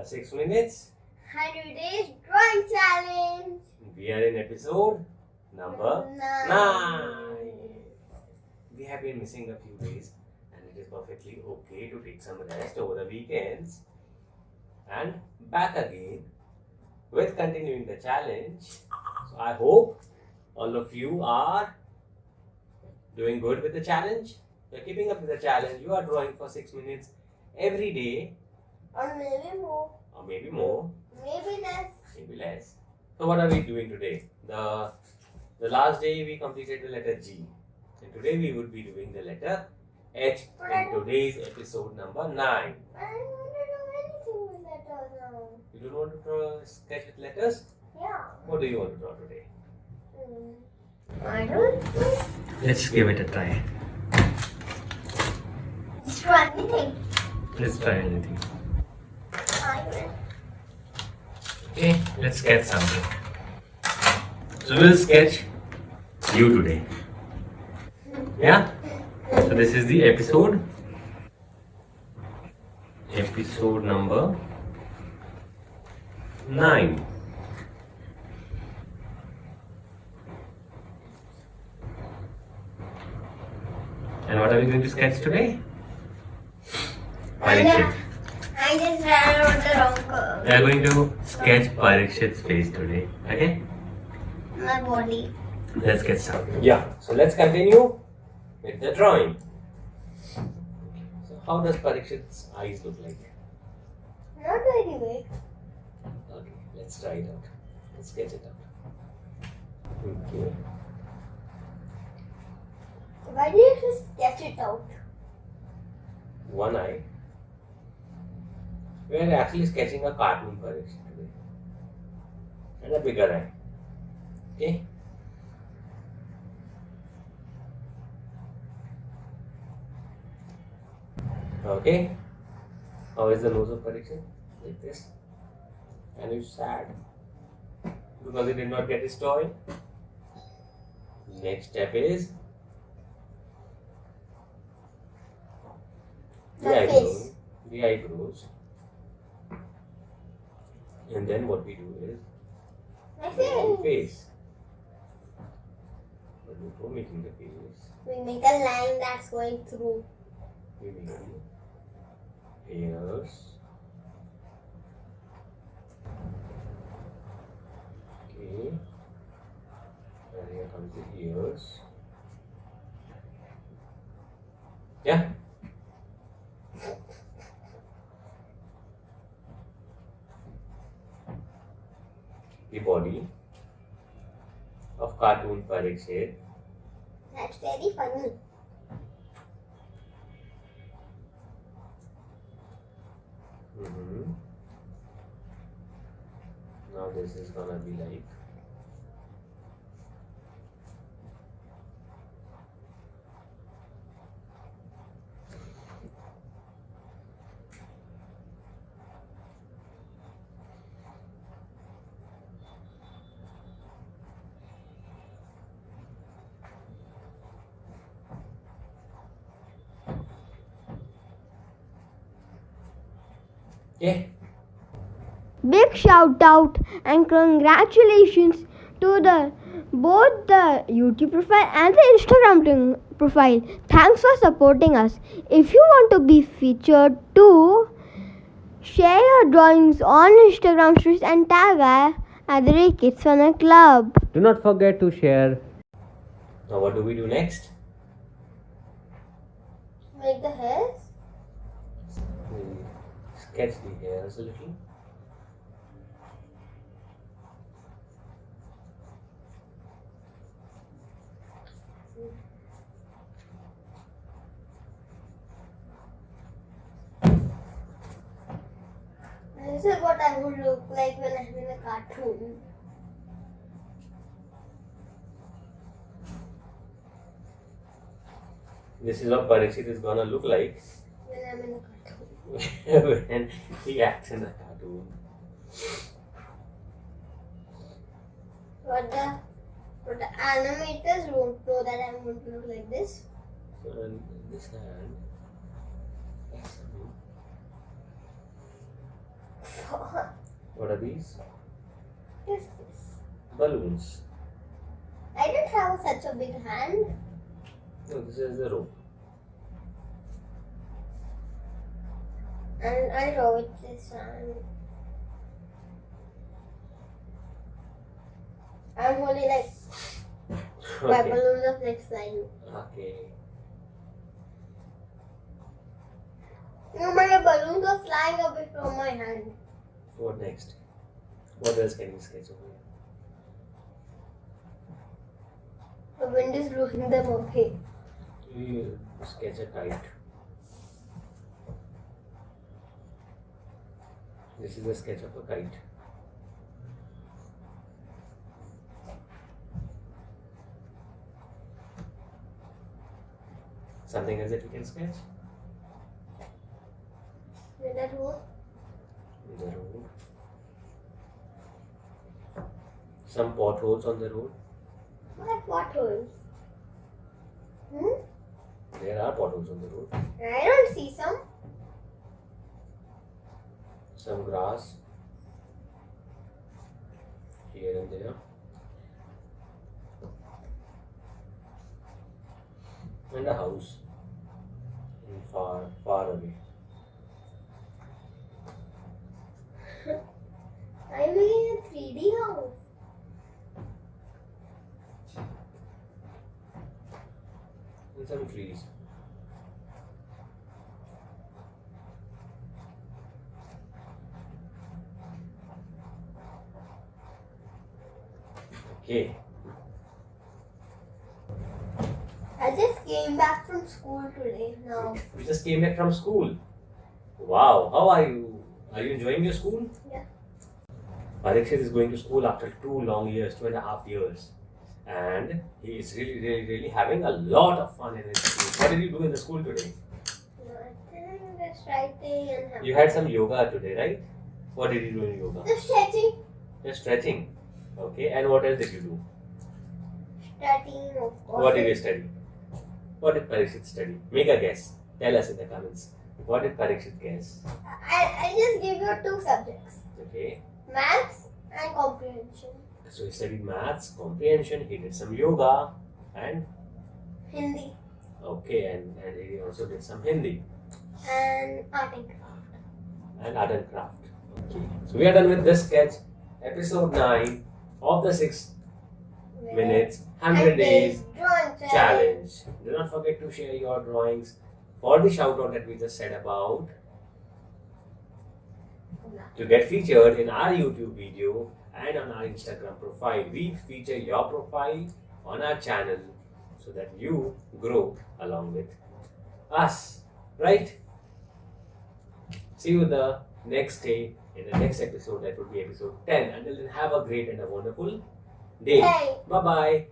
The 6 minutes 100 days drawing challenge. We are in episode number 9. We have been missing a few days and it is perfectly okay to take some rest over the weekends. And back again with continuing the challenge. So I hope all of you are doing good with the challenge. You're keeping up with the challenge. You are drawing for 6 minutes every day. Or maybe more. Or maybe more. Maybe less. Maybe less. So what are we doing today? The last day we completed the letter G. And today we would be doing the letter H in today's episode number 9. I don't want to do anything with letters now. You don't want to draw sketch with letters? Yeah. What do you want to draw today? I don't know. Let's give it a try. Just one thing. Let's try anything. I will. Okay, let's sketch something. So we'll sketch you today. Yeah? So this is the episode. Episode number 9. And what are we going to sketch today? Parikshit. I just ran out the wrong curve. We are going to sketch Parikshit's face today. Okay? My body. Let's get started. Yeah, so let's continue with the drawing. So how does Parikshit's eyes look like? Not very big. Okay, let's try it out. Let's sketch it out. Okay. Why do you just sketch it out? One eye. We are actually sketching a cartoon Parikshit today. And a bigger eye. Okay? Okay. How is the nose of Parikshit? Like this. And he's sad because he did not get his toy. Next step is The face. The eyebrows. And then what we do is My the face. face. But before making the face, We make a line that's going through. we make ears. Okay. And here comes the ears. Yeah. The body of cartoon Parikshit. That's very funny. Now this is gonna be like okay. Big shout out and congratulations to both the YouTube profile and the Instagram profile. Thanks for supporting us. If you want to be featured too, share your drawings on Instagram stories and tag at the Kids Fun Club. Do not forget to share. Now what do we do next? Make the hairs. We sketch the hairs a little. This is what I would look like when I'm in a cartoon. This is what Parikshit is gonna look like When I'm in a cartoon. when he acts in the cartoon. But the animators won't know that I'm going to look like this. So in this hand, that's What are these? What is this? Balloons. I don't have such a big hand. No, this is the rope. And I'll draw with this one. I'm holding like my Okay. balloons of next line. Okay. No, my balloons are flying away from my hand. What next? What else can you sketch over here? The wind is blowing them away. You sketch a kite. This is a sketch of a kite. Something else that you can sketch? With that road. The road. Some potholes on the road. What potholes? There are potholes on the road. I don't see some. Some grass here and there. And a house far, far away. I'm making a 3D house. And some trees. Okay. I just came back from school today. Now. You just came back from school. Wow. How are you? Are you enjoying your school? Yeah. Parikshit is going to school after 2 long years, 2.5 years. And he is really having a lot of fun in his school. What did you do in the school today? Nothing, just writing and having. You had some yoga today, right? What did you do in yoga? Just stretching. Just stretching. Okay. And what else did you do? Studying, of course. What did you study? What did Parikshit study? Make a guess. Tell us in the comments. What did Parikshit guess? I just gave you 2 subjects. Okay. Maths and comprehension. So he studied maths, comprehension, he did some yoga and Hindi. okay, and he also did some Hindi And art and craft. and art and craft. Okay. So we are done with this sketch, episode 9 of the 6 minutes 100 days drawing challenge. Do not forget to share your drawings for the shout out that we just said about to get featured in our YouTube video and on our Instagram profile. We feature your profile on our channel so that you grow along with us, right? See you the next day in the next episode. That would be episode 10. Until then, have a great and a wonderful day. Hey. Bye bye.